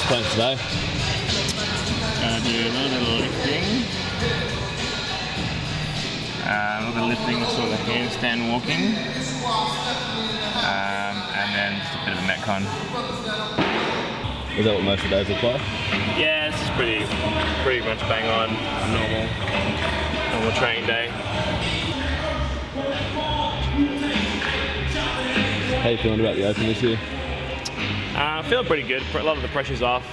plans today? Gonna do a little bit of lifting. A little bit of lifting, sort of handstand walking. And then just a bit of a metcon. Is that what most of the days look like? Yeah, it's just pretty much bang on normal training day. How are you feeling about the Open this year? Feeling pretty good. A lot of the pressure's off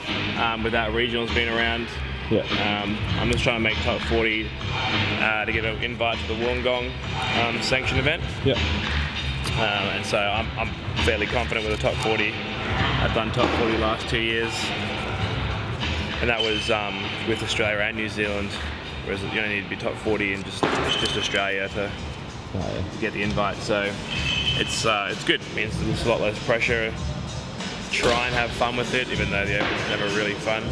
without regionals being around. Yeah. I'm just trying to make top 40 to get an invite to the Wollongong sanction event. Yeah. And so I'm fairly confident with the top 40. I've done top 40 last 2 years, and that was with Australia and New Zealand. Whereas you only need to be top 40 in just Australia to get the invite. So it's good. It means there's a lot less pressure. Try and have fun with it, even though the Open's never really fun.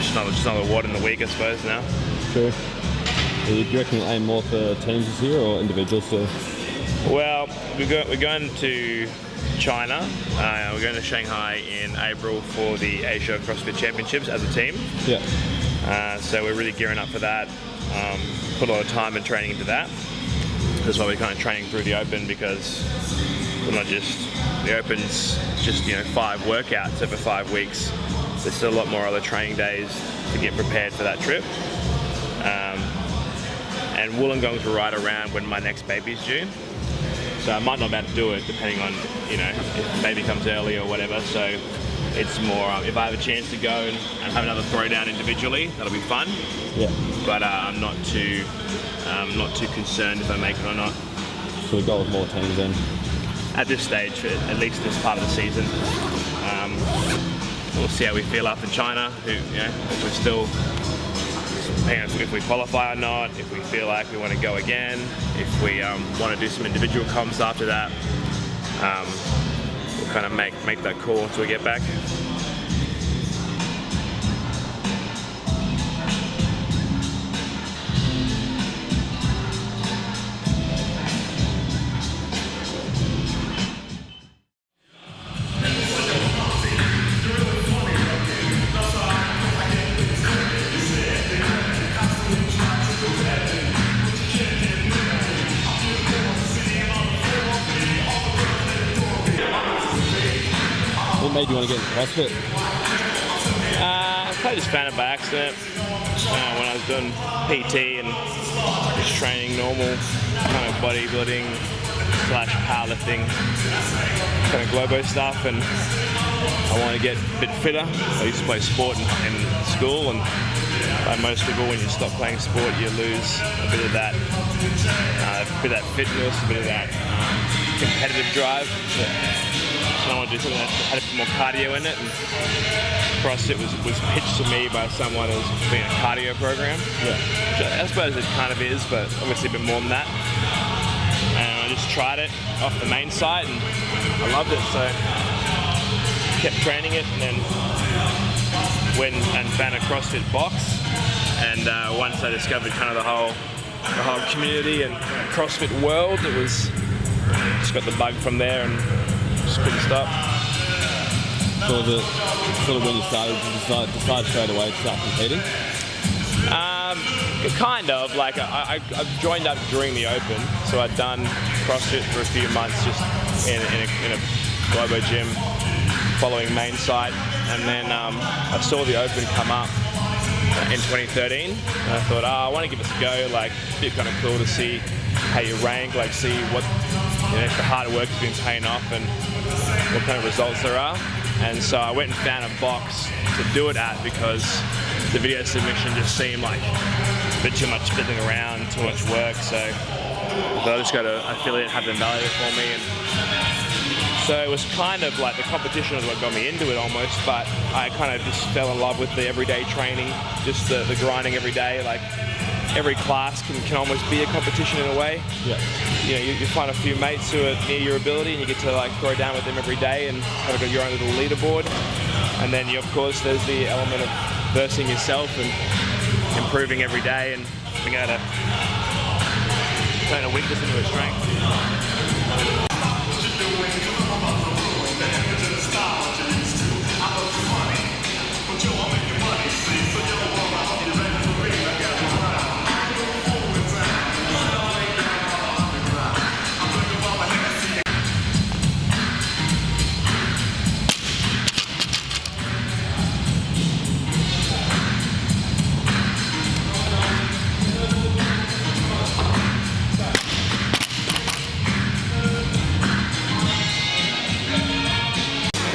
Just another award in the week, I suppose, now. True. Do you reckon you'll aim more for teams this year or individuals still? Well, we're going to China. We're going to Shanghai in April for the Asia CrossFit Championships as a team. Yeah. So we're really gearing up for that. Put a lot of time and training into that. That's why we're kind of training through the Open, because we're not just, the Open's just 5 workouts over 5 weeks. There's still a lot more other training days to get prepared for that trip. And Wollongong's right around when my next baby's due. So I might not be able to do it depending on, if baby comes early or whatever. So it's more, if I have a chance to go and have another throwdown individually, that'll be fun. Yeah. But I'm not too concerned if I make it or not. So the goal is more teams then? At this stage, at least this part of the season. We'll see how we feel after China. If we're still, if we qualify or not, if we feel like we want to go again, if we want to do some individual comps after that, we'll kind of make that call until we get back. What made you want to get into CrossFit? I probably just found it by accident. When I was doing PT and just training normal kind of bodybuilding / powerlifting kind of globo stuff, and I wanted to get a bit fitter. I used to play sport in school, and like most people, when you stop playing sport, you lose a bit of that fitness, a bit of that competitive drive. So I wanted to do something that had a bit more cardio in it, and CrossFit was pitched to me by someone as being a cardio program. Yeah. Which I suppose it kind of is, but obviously a bit more than that. And I just tried it off the main site, and I loved it, so kept training it, and then went and found a CrossFit box. And once I discovered kind of the whole community and CrossFit world, it was just got the bug from there and just couldn't stop. So was it sort of when you started, did you decide straight away to start competing? Kind of. Like I joined up during the Open, so I'd done CrossFit for a few months just in a globo gym following main site, and then I saw the Open come up in 2013, and I thought, I want to give it a go. Like, it'd be kind of cool to see how you rank, like see what if the hard work has been paying off and what kind of results there are. And so I went and found a box to do it at, because the video submission just seemed like a bit too much fiddling around, too much work. So I thought I just got an affiliate have them validate it for me. And so it was kind of like the competition was what got me into it almost, but I kind of just fell in love with the everyday training, just the grinding every day. Like every class can almost be a competition in a way. Yeah. You find a few mates who are near your ability, and you get to like throw down with them every day and have got your own little leaderboard. And then of course there's the element of versing yourself and improving every day and being able to turn a weakness into a strength.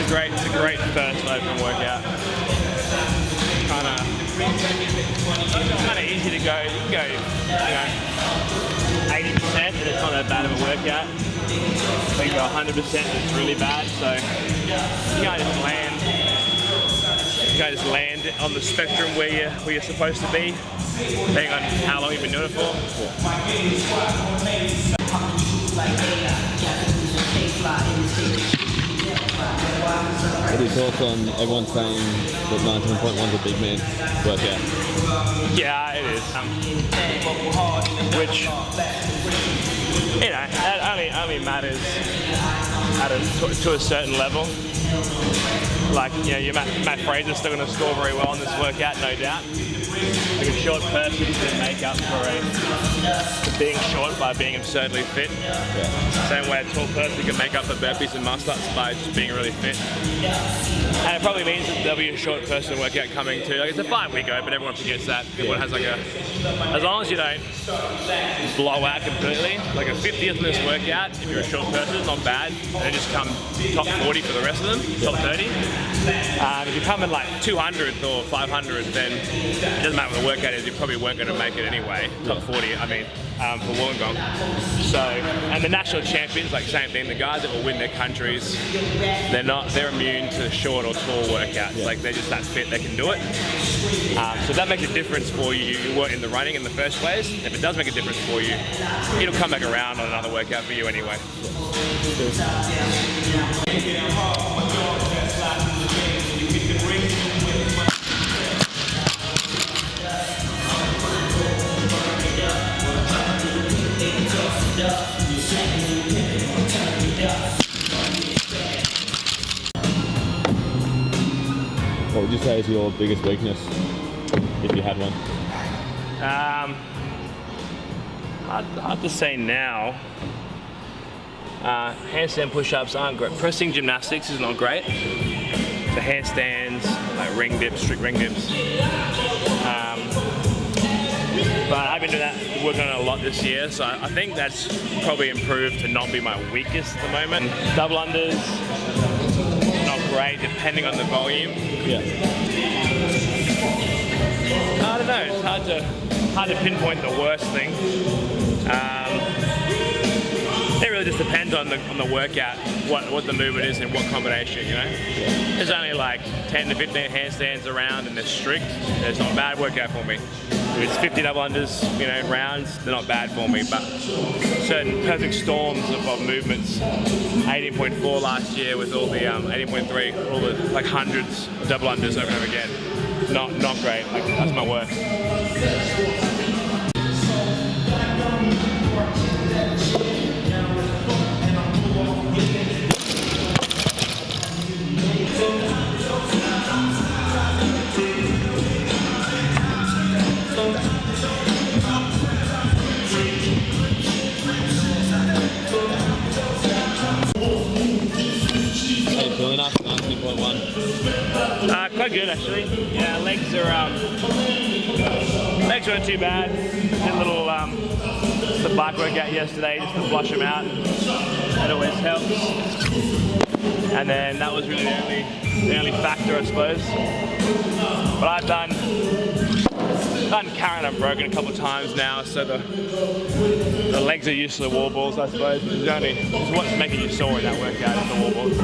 It's a great first open workout. Kind of easy to go. You can go, 80%, and it's not that bad of a workout. You can go 100%, it's really bad. So you can't just land on the spectrum where you're supposed to be, depending on how long you've been doing it for. What are your thoughts on everyone saying that 19.1 is a big man workout? Yeah, it is. Which, that only matters to a certain level. Like, your Matt Fraser's still going to score very well in this workout, no doubt. Like a short person can make up for being short by being absurdly fit. Yeah. Same way a tall person can make up for burpees and muscle-ups by just being really fit. And it probably means that there'll be a short person workout coming too. Like, it's a 5-week open, everyone forgets that. Everyone has as long as you don't blow out completely, like a 50th in this workout, if you're a short person, it's not bad. And then just come top 40 for the rest of them, top 30. If you come in like 200th or 500th, then it doesn't matter what the workout is, you probably weren't going to make it anyway. Top 40, for Wollongong. So, and the national champions, like same thing, the guys that will win their countries, they're immune to short or tall workouts. Yeah. Like, they're just that fit, they can do it. So that makes a difference for you. You weren't in the running in the first place. If it does make a difference for you, it'll come back around on another workout for you anyway. What would you say is your biggest weakness, if you had one? Hard to say now. Handstand push-ups aren't great. Pressing gymnastics is not great. The handstands, like ring dips, strict ring dips. But I've been doing that, working on it a lot this year, so I think that's probably improved to not be my weakest at the moment. Double unders, not great, depending on the volume. Yeah. I don't know. It's hard to pinpoint the worst thing. It really just depends on the workout, what the movement is and what combination, There's only like 10 to 15 handstands around and they're strict. It's not a bad workout for me. If it's 50 double unders, rounds, they're not bad for me. But certain perfect storms of movements, 18.4 last year with all the 18.3, all the like hundreds of double unders over and over again. Not great. Like, that's my worst. Quite good actually. Yeah, legs weren't too bad. Did a little the bike workout yesterday just to flush them out. That always helps. And then that was really the only factor, I suppose. But I've done carry and unbroken a couple of times now, so the legs are used to the wall balls, I suppose. It's what's making you sore in that workout is the wall balls.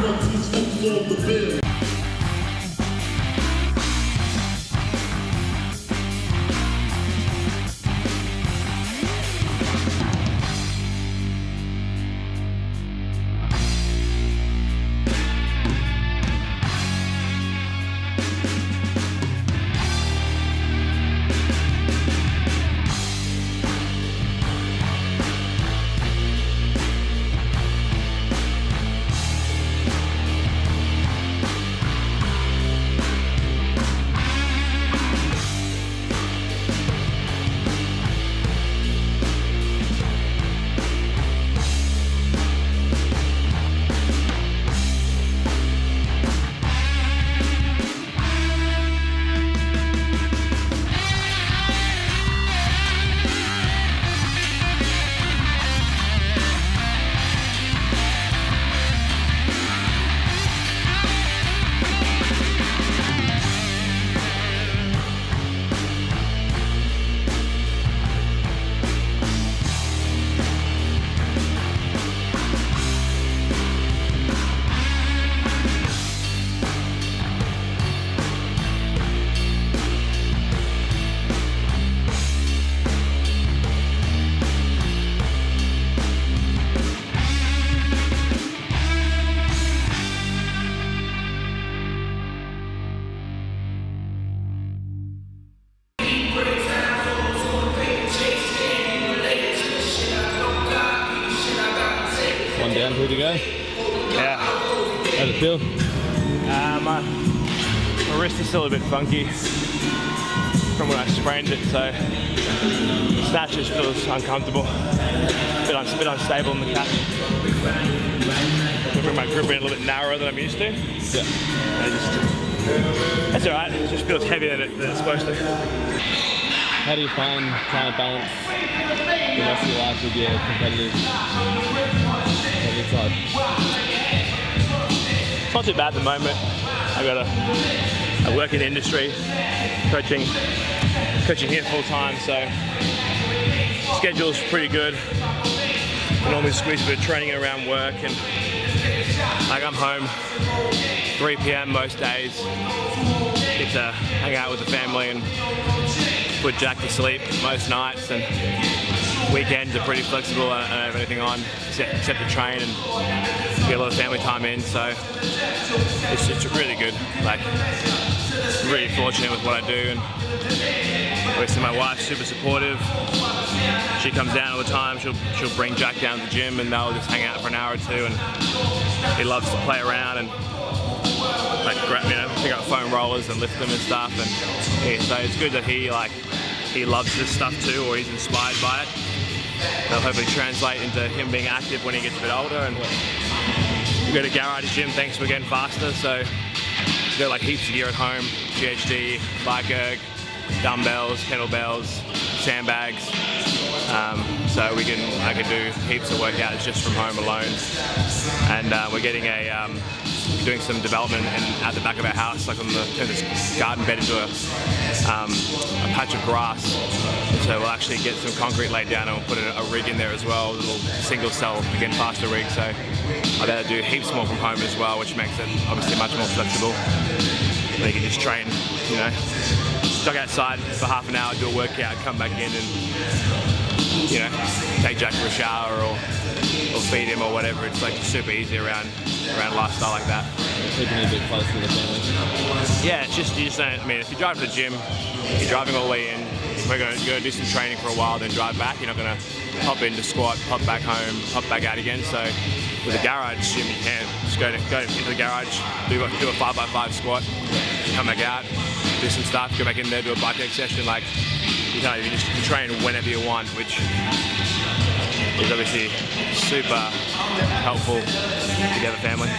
today? Yeah. How's it feel? My wrist is still a bit funky from when I sprained it, so the snatch just feels uncomfortable. A bit unstable in the catch. I bring my grip in a little bit narrower than I'm used to. Yeah. That's alright, it just feels heavier than it's supposed to. How do you find trying to balance the rest of your life with your competitive side? It's not too bad at the moment. I work in the industry, coaching here full time, so schedule's pretty good. I normally squeeze a bit of training around work, and like I'm home 3 p.m. most days. Get to hang out with the family and put Jack to sleep most nights, and weekends are pretty flexible. I don't have anything on except to train and get a lot of family time in, so it's really good. Like, I'm really fortunate with what I do, and obviously my wife's super supportive. She comes down all the time. She'll bring Jack down to the gym, and they'll just hang out for an hour or two, and he loves to play around and like pick up foam rollers and lift them and stuff. And yeah, so it's good that he loves this stuff too, or he's inspired by it. That'll hopefully translate into him being active when he gets a bit older. And we go to garage gym, thanks for getting faster, so we've got like heaps of gear at home: GHD, bike erg, dumbbells, kettlebells, sandbags. So I can do heaps of workouts just from home alone. And we're getting doing some development at the back of our house, like turn this garden bed into a patch of grass. So we'll actually get some concrete laid down, and we'll put a rig in there as well, a little single cell, again, faster rig. So I'll be able to do heaps more from home as well, which makes it obviously much more flexible. And you can just train, jog outside for half an hour, do a workout, come back in and, take Jack for a shower or feed him or whatever. It's like super easy around a lifestyle like that. Keeping it a bit close to the family. Yeah, you just don't, if you drive to the gym, you're driving all the way in, we're going to go do some training for a while, then drive back. You're not going to hop into squat, hop back home, hop back out again. So with a garage gym, you can just go into the garage, do a 5x5 squat, come back out, do some stuff, go back in there, do a bike exercise session. Like, you can train whenever you want, which is obviously super helpful if you have a family.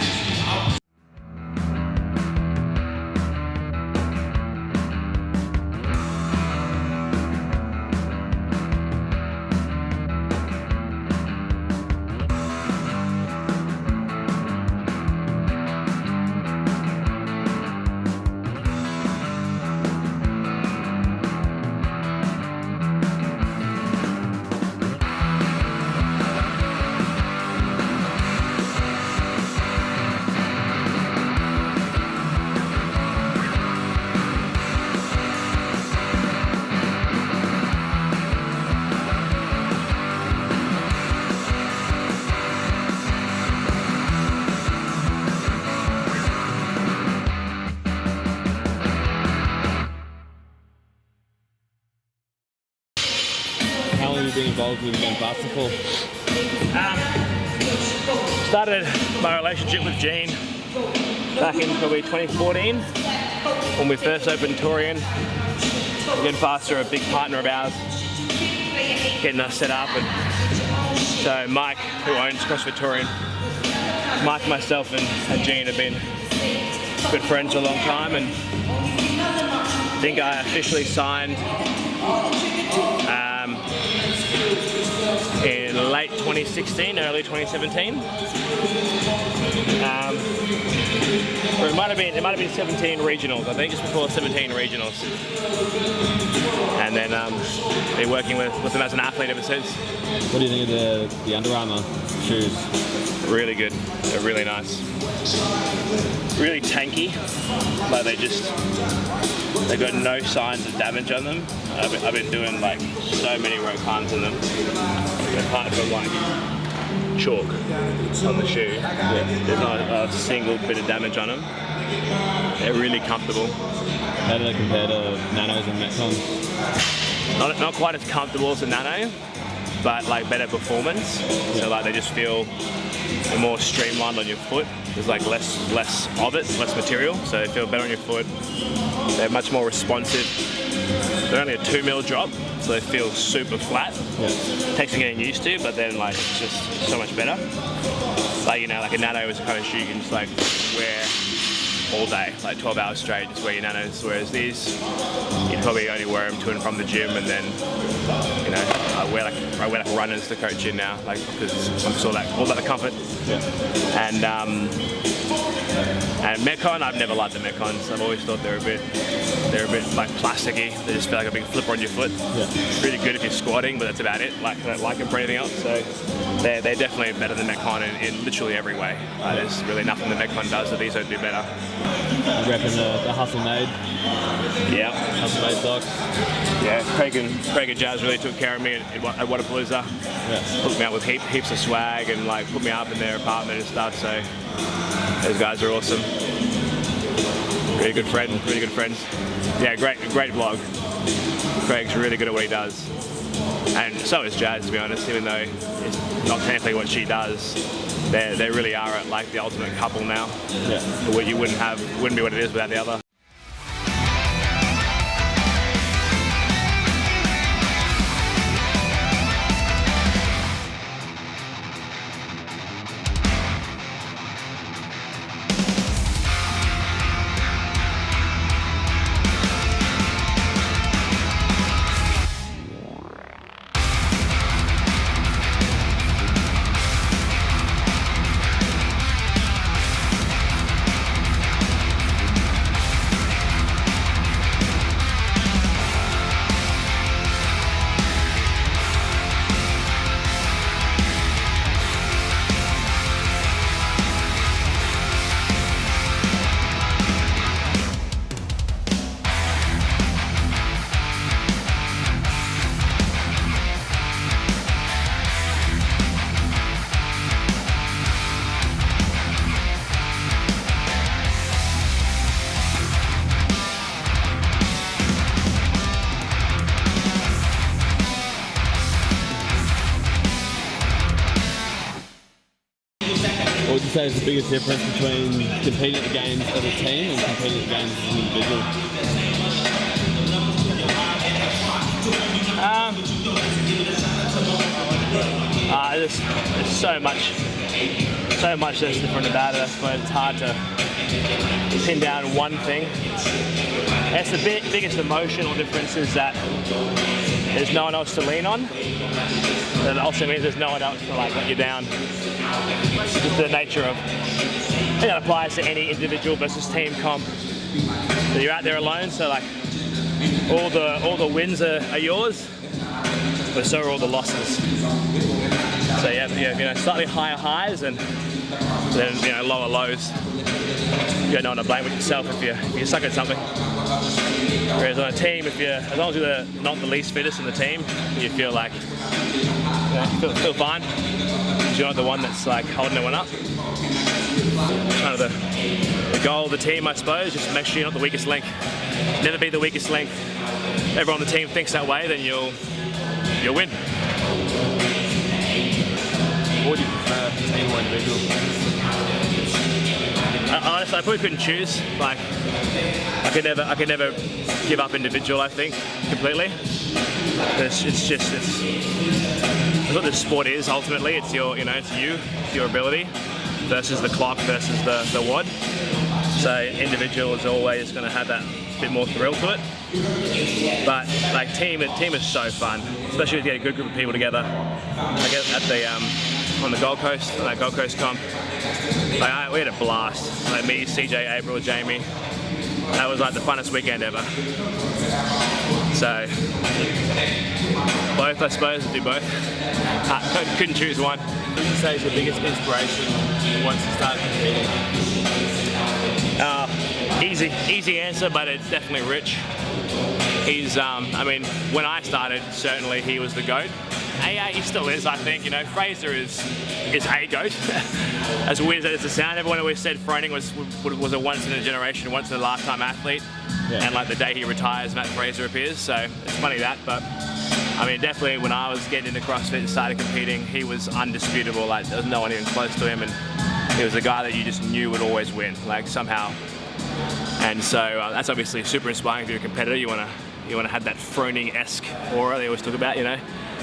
Been involved with getting faster for? Started my relationship with Gene back in probably 2014 when we first opened Torian. Getting Faster, a big partner of ours, getting us set up, and so Mike, who owns CrossFit Torian, Mike, myself, and Gene have been good friends for a long time, and I think I officially signed in late 2016, early 2017. Or it might have been 17 regionals, I think, just before 17 regionals. And then been working with them as an athlete ever since. What do you think of the Under Armour shoes? Really good. They're really nice. Really tanky, but they've got no signs of damage on them. I've been doing like so many row climbs in them. Apart from like chalk on the shoe, there's not a single bit of damage on them. They're really comfortable. How do they compare to Nanos and Metcons? Not quite as comfortable as a Nano, but like better performance. So like they just feel more streamlined on your foot. There's like less of it, less material, so they feel better on your foot. They're much more responsive. They're only a 2 mil drop, so they feel super flat. Yeah. Takes some getting used to, but then like it's just so much better. Like, you know, like a nano is the kind of shoe you can just like wear all day, like 12 hours straight, just wear your nanos. Whereas these, you'd probably only wear them to and from the gym, and then, you know, I wear like runners to coach in now, like, because I'm just all about the comfort. Yeah. And Metcon, I've never liked the Metcons. I've always thought they're a bit like plasticky. They just feel like a big flipper on your foot. Yeah. Really good if you're squatting, but that's about it. Like, I don't like them for anything else. So they're definitely better than Metcon in literally every way. There's really nothing that Metcon does that these don't do better. Repping the Hustle Made. Yeah. Hustle Made socks. Yeah. Craig and Jazz really took care of me at Whatappalooza. Yeah. Hooked me up with heaps of swag and like put me up in their apartment and stuff. So those guys are awesome. Really good friends. Yeah, great vlog. Craig's really good at what he does. And so is Jazz, to be honest, even though it's not technically what she does. They really are like the ultimate couple now. Yeah. What you wouldn't be what it is without the other. What would you say is the biggest difference between competing at the games as a team and competing at the games as an individual? There's so much that's different about it. I suppose it's hard to pin down one thing. That's the biggest emotional difference, is that there's no one else to lean on. That also means there's no one else to like let you down. Just the nature of, I think that applies to any individual versus team comp. So you're out there alone, so like all the wins are yours, but so are all the losses. So you have slightly higher highs and then lower lows. You got no one to blame but yourself if you suck at something. Whereas on a team, as long as you're not the least fittest in the team, you feel like feel fine. You're not the one that's like holding everyone up. Kind of the goal of the team, I suppose, just make sure you're not the weakest link. Never be the weakest link. Everyone on the team thinks that way, then you'll win. What would you prefer, team or individual? Honestly, I probably couldn't choose. Like, I could never give up individual. I think completely. It's what this sport is ultimately. It's your ability versus the clock versus the WOD. So individual is always going to have that bit more thrill to it. But like team is so fun, especially if you get a good group of people together. Like at the on the Gold Coast, on that Gold Coast comp, like we had a blast. Like me, CJ, April, Jamie. That was like the funnest weekend ever. So both, I suppose, do both. Couldn't choose one. What would you say is the biggest inspiration once you start competing? Easy answer, but it's definitely Rich. He's, I mean, when I started, certainly he was the GOAT. He still is, I think. Fraser is a GOAT. As weird as it sounds, everyone always said Froning was a once-in-a-generation, once-in-a-lifetime athlete. Yeah. And like the day he retires, Matt Fraser appears. So it's funny that, but I mean, definitely when I was getting into CrossFit and started competing, he was undisputable. Like, there was no one even close to him, and he was a guy that you just knew would always win, like somehow. And so that's obviously super inspiring if you're a competitor. You want to have that Froning-esque aura they always talk about, you know.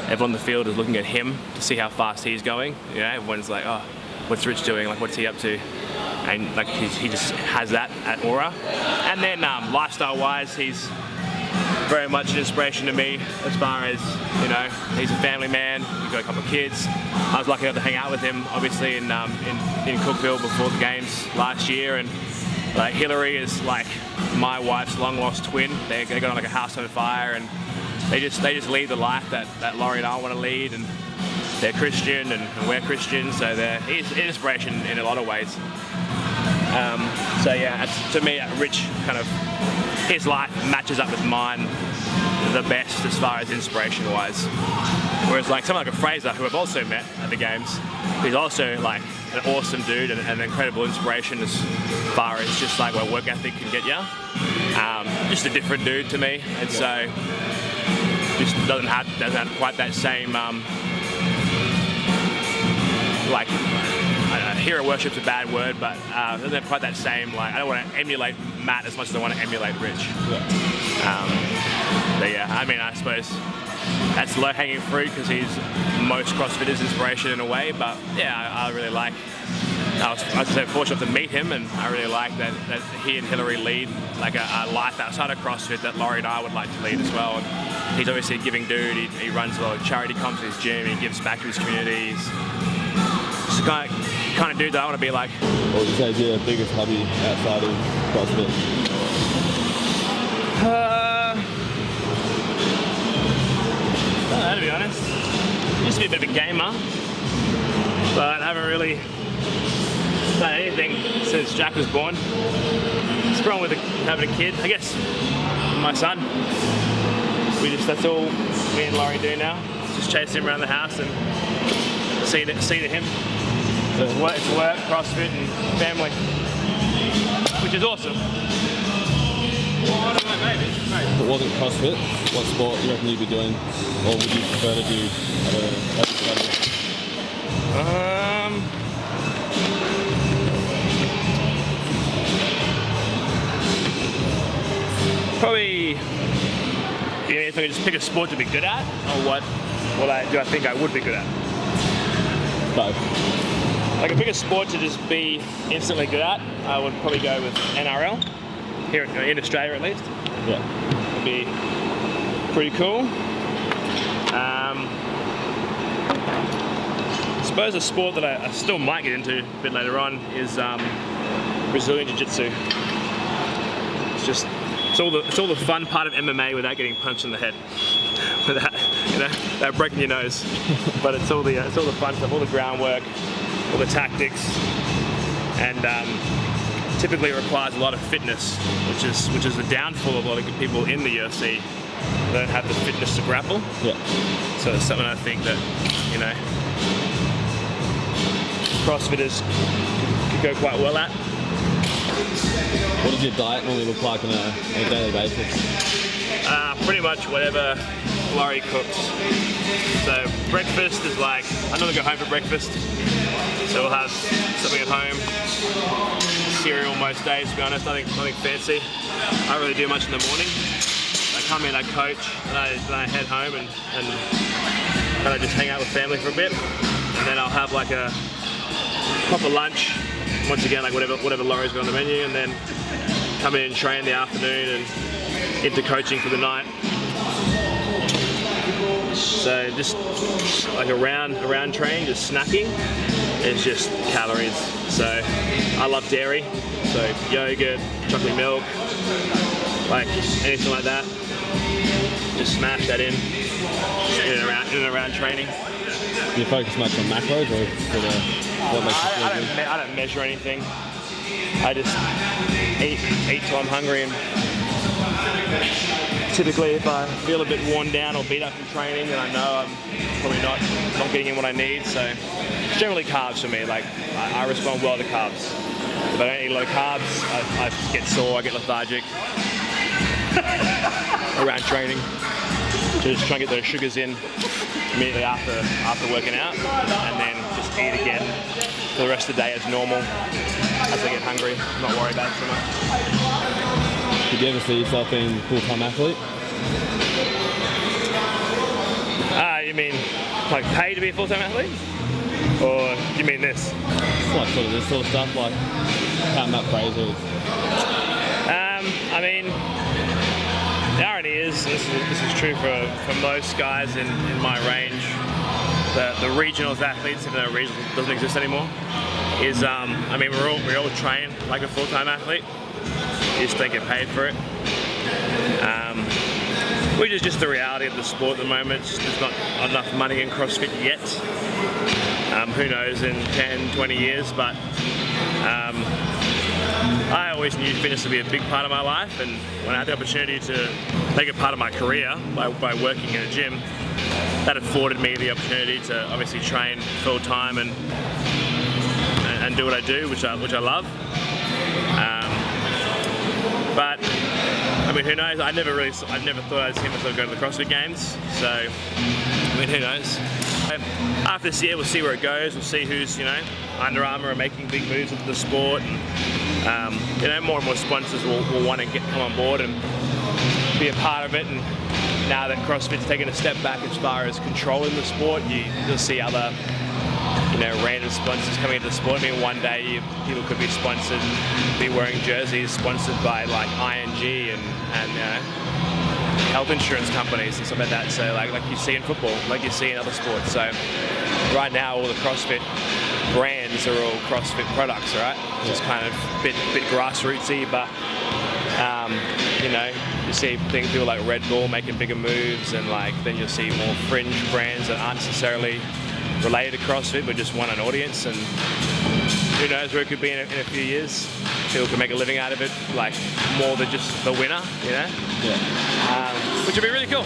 Everyone in the field is looking at him to see how fast he's going. You know, everyone's like, oh, what's Rich doing? Like, what's he up to? And like he just has that aura. And then lifestyle-wise, he's very much an inspiration to me as far as, you know, he's a family man. He's got a couple of kids. I was lucky enough to hang out with him, obviously, in Cookville before the games last year. And like, Hillary is like my wife's long-lost twin. They got on like a house on fire, and they just lead the life that Laurie and I want to lead. And they're Christian, and we're Christian, so he's an inspiration in a lot of ways. So yeah, to me, Rich kind of, his life matches up with mine the best as far as inspiration-wise. Whereas like someone like a Fraser, who I've also met at the games, he's also like an awesome dude and an incredible inspiration as far as just like what work ethic can get you. Just a different dude to me, and so just doesn't have quite that same like, I don't know, hero worship's a bad word, but doesn't have quite that same, like, I don't want to emulate Matt as much as I want to emulate Rich. But yeah, I mean, I suppose that's low-hanging fruit because he's most CrossFitters' inspiration in a way, but yeah, I really like, I was fortunate to meet him, and I really like that he and Hillary lead like a life outside of CrossFit that Laurie and I would like to lead as well. And he's obviously a giving dude. He runs a lot of charity comps in his gym. He gives back to his communities. Just the kind of dude that I want to be like. What would you say is your biggest hobby outside of CrossFit? I don't know, to be honest. I used to be a bit of a gamer, but I haven't really done anything since Jack was born. It's wrong with having a kid, I guess. My son. That's all me and Laurie do now. Just chase him around the house and see to him. So it's work, CrossFit, and family, which is awesome. If it wasn't CrossFit, what sport do you reckon you'd be doing, or would you prefer to do at a level? Probably, if I could just pick a sport to be good at, or what do I think I would be good at? Both. If I could pick a sport to just be instantly good at, I would probably go with NRL, here in Australia at least. Yeah. It'd be pretty cool. I suppose a sport that I still might get into a bit later on is Brazilian Jiu-Jitsu. It's all the fun part of MMA without getting punched in the head, without breaking your nose. But it's all the fun stuff, all the groundwork, all the tactics, and typically it requires a lot of fitness, which is the downfall of a lot of people in the UFC. They don't have the fitness to grapple. Yeah. So it's something I think that, you know, CrossFitters could go quite well at. What does your diet normally look like on a daily basis? Pretty much whatever Laurie cooks. So breakfast is like, I normally go home for breakfast, so we'll have something at home. Cereal most days, to be honest, nothing fancy. I don't really do much in the morning. I come in, I coach, and I head home and kind of just hang out with family for a bit, and then I'll have like a proper lunch. Once again, like whatever Laurie's got on the menu, and then come in and train in the afternoon and into coaching for the night. So just like a round train, just snacking is just calories. So I love dairy, so yogurt, chocolate milk, like anything like that. Just smash that in and around training. Do you focus much on macros, or what makes you feel good? I don't measure anything. I just eat till I'm hungry, and typically if I feel a bit worn down or beat up from training, then I know I'm probably not getting in what I need. So it's generally carbs for me. Like I respond well to carbs. If I don't eat a lot of carbs, I get sore, I get lethargic around training. So just try and get those sugars in immediately after working out, and then just eat again for the rest of the day as normal as I get hungry. I'm not worried about it too much. Did you ever see yourself being a full-time athlete? You mean like pay to be a full-time athlete? Or do you mean this? It's like sort of this sort of stuff, like how Matt Fraser is. I mean, the irony is, this is true for most guys in my range, the regionals athletes, even though regionals doesn't exist anymore, is, I mean, we all train like a full-time athlete, you just don't get paid for it. Which is just the reality of the sport at the moment. There's not enough money in CrossFit yet. Who knows in 10, 20 years, but I always knew fitness to be a big part of my life, and when I had the opportunity to make it part of my career by working in a gym, that afforded me the opportunity to obviously train full time and do what I do, which I love. But I mean, who knows? I never thought I'd see myself go to the CrossFit Games. So I mean, who knows? After this year, we'll see where it goes. We'll see who's, you know, Under Armour are making big moves into the sport, and you know, more and more sponsors will want to come on board and be a part of it. And now that CrossFit's taken a step back as far as controlling the sport, you'll see other, you know, random sponsors coming into the sport. I mean, one day people could be sponsored, be wearing jerseys sponsored by like ING and you know, health insurance companies and stuff like that. So like you see in football, like you see in other sports. So right now, all the CrossFit brands are all CrossFit products, right? Just kind of bit grassrootsy, but you know, you see people like Red Bull making bigger moves, and like then you'll see more fringe brands that aren't necessarily related to CrossFit but just want an audience, and who knows where it could be in a few years. People can make a living out of it, like more than just the winner, you know? Yeah. Which would be really cool.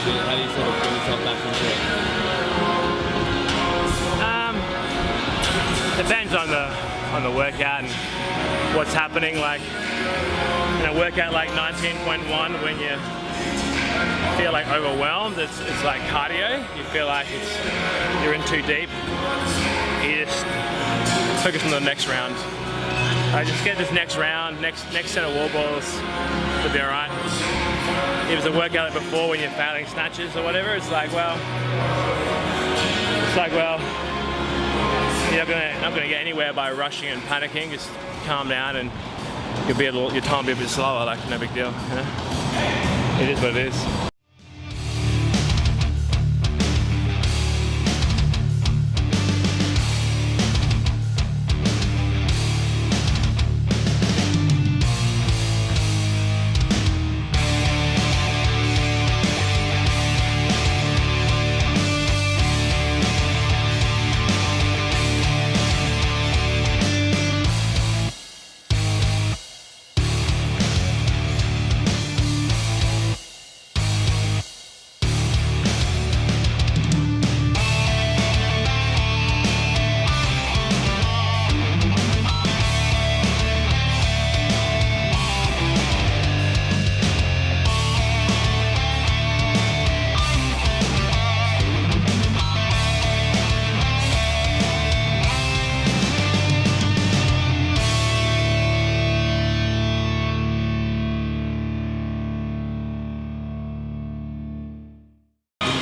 Shit. How do you sort of bring yourself back into it? Depends on the workout and what's happening. Like in a workout like 19.1, when you feel like overwhelmed, it's like cardio. You feel like you're in too deep. You just focus on the next round. Just get this next round, next set of wall balls, will be alright. If it was a workout like before when you're failing snatches or whatever, it's like, well, you're not gonna get anywhere by rushing and panicking. Just calm down and your time will be a bit slower. Like, no big deal. You know? It is what it is.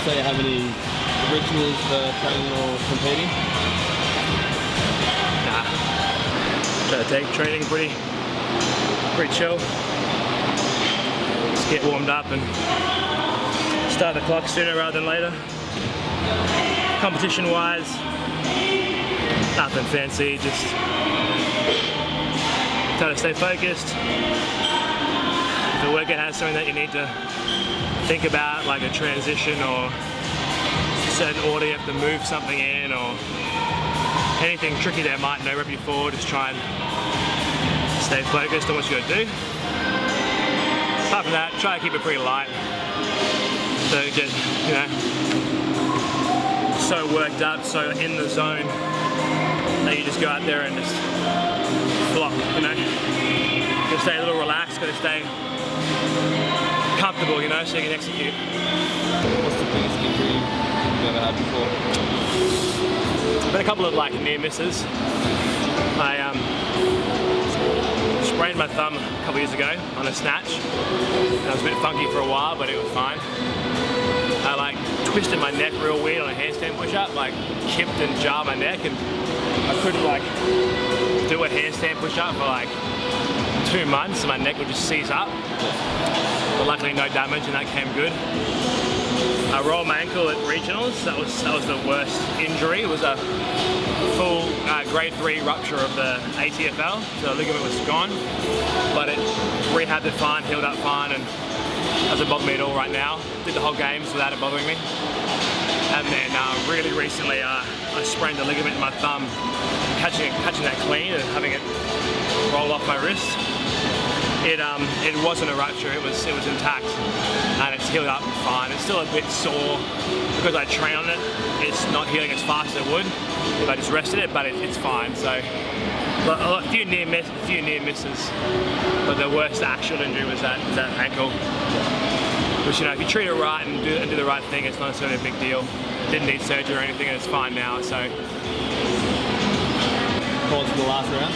say you have any rituals for training or competing? Nah. Try to take training pretty chill. Just get warmed up and start the clock sooner rather than later. Competition wise, nothing fancy, just try to stay focused. If the workout has something that you need to think about, like a transition or a certain order you have to move something in, or anything tricky that might no rep you for, just try and stay focused on what you got to do. Apart from that, try to keep it pretty light. So just, you know, so worked up, so in the zone that you just go out there and just flop, you know. Gotta stay a little relaxed, gotta stay comfortable, you know, so you can execute. What's the biggest injury you've ever had before? Been a couple of like near misses. I sprained my thumb a couple years ago on a snatch. That was a bit funky for a while, but it was fine. I like twisted my neck real weird on a handstand push-up, like kipped and jarred my neck, and I couldn't like do a handstand push-up for like 2 months, and my neck would just seize up. But luckily no damage, and that came good. I rolled my ankle at regionals. That was the worst injury. It was a full grade 3 rupture of the ATFL, so the ligament was gone, but it rehabbed it fine, healed up fine, and doesn't bother me at all right now. Did the whole games without it bothering me. And then really recently I sprained the ligament in my thumb, catching that clean and having it roll off my wrist. It wasn't a rupture, it was intact, and it's healed up fine. It's still a bit sore because I train on it. It's not healing as fast as it would if I just rested it, but it's fine. So a few near misses, but the worst actual injury was that ankle. Which, you know, if you treat it right and do the right thing, it's not necessarily a big deal. Didn't need surgery or anything, and it's fine now. So, Calls for the last round?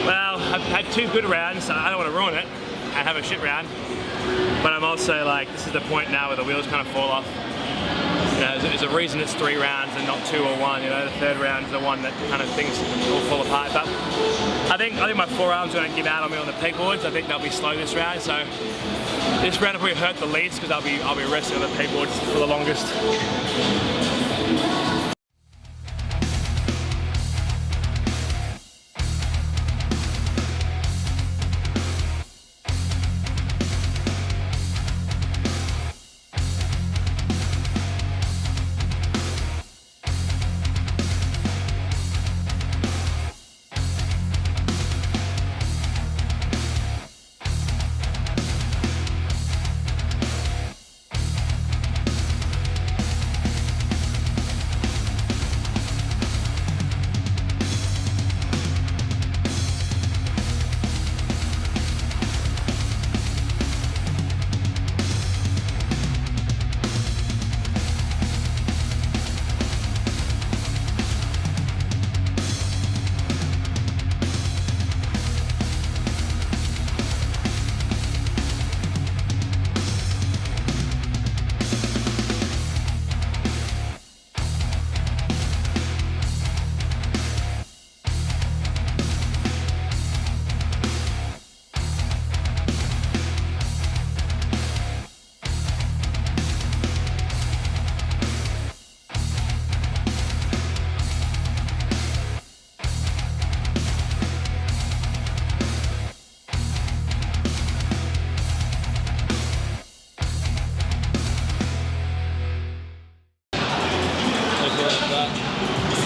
well, I've had 2 good rounds, so I don't want to ruin it and have a shit round. But I'm also like, this is the point now where the wheels kind of fall off. You know, there's a reason it's 3 rounds and not 2 or 1. You know, the 3rd round is the one that kind of things all fall apart. But I think my forearms are going to give out on me on the pegboards. I think they'll be slow this round. So this round will probably hurt the least because I'll be resting on the pegboards for the longest.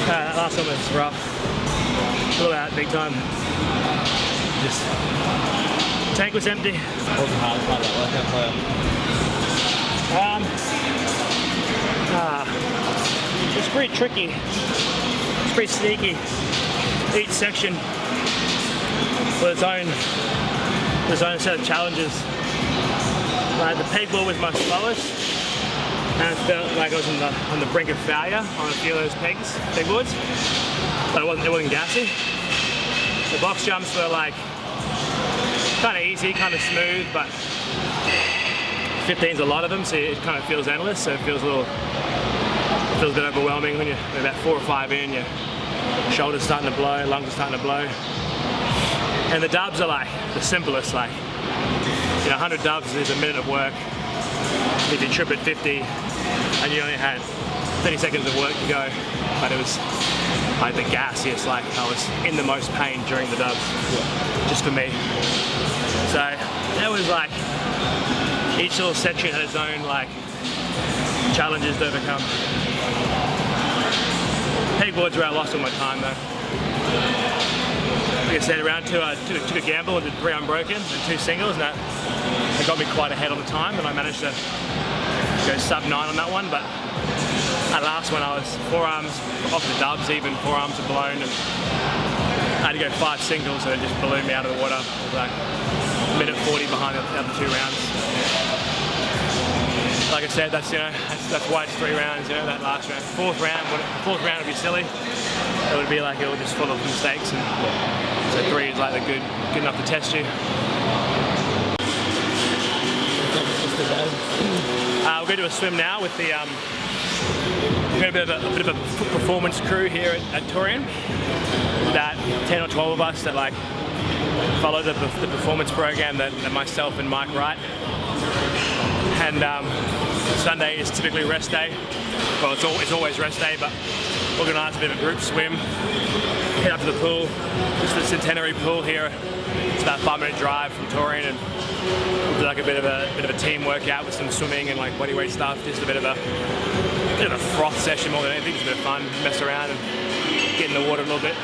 That last one was rough. Blew out big time. Just tank was empty. What was the hardest part of that workout for you? It's pretty tricky. It's pretty sneaky. Each section with its own set of challenges. Like the pegboard was my slowest, and it felt like I was on the brink of failure on a few of those pegboards, but it wasn't gassy. The box jumps were like kind of easy, kind of smooth, but 15's a lot of them, so it kind of feels endless. So it feels a bit overwhelming when you're about 4 or 5 in. Your shoulders starting to blow, lungs are starting to blow. And the dubs are like the simplest. Like, 100 dubs is a minute of work. If you trip at 50 and you only had 30 seconds of work to go, but it was like the gassiest. Like, I was in the most pain during the dubs, just for me. So that was like, each little section had its own like challenges to overcome. Pegboard's where I lost all my time though. Like I said, round 2 I took a gamble and did 3 unbroken and 2 singles, and that got me quite ahead on the time, and I managed to go sub 9 on that one. But that last one I was forearms off the dubs, even forearms are blown, and I had to go 5 singles, and it just blew me out of the water. It was like minute 40 behind the other 2 rounds. Like I said, that's why it's 3 rounds. That last round, fourth round would be silly. It would be like it was just full of mistakes, and so 3 is like the good enough to test you. We're going to do a swim now with the. We've got a bit of a performance crew here at Torian. That 10 or 12 of us that like follow the performance program that myself and Mike write. And Sunday is typically rest day. Well, it's always rest day, but we're going to ask a bit of a group swim. Head up to the pool, just the Centenary pool here. It's about a 5-minute drive from Torian, and we'll do like a bit of a team workout with some swimming and like bodyweight stuff. Just a bit of a froth session more than anything. Just a bit of fun, mess around and get in the water a little bit.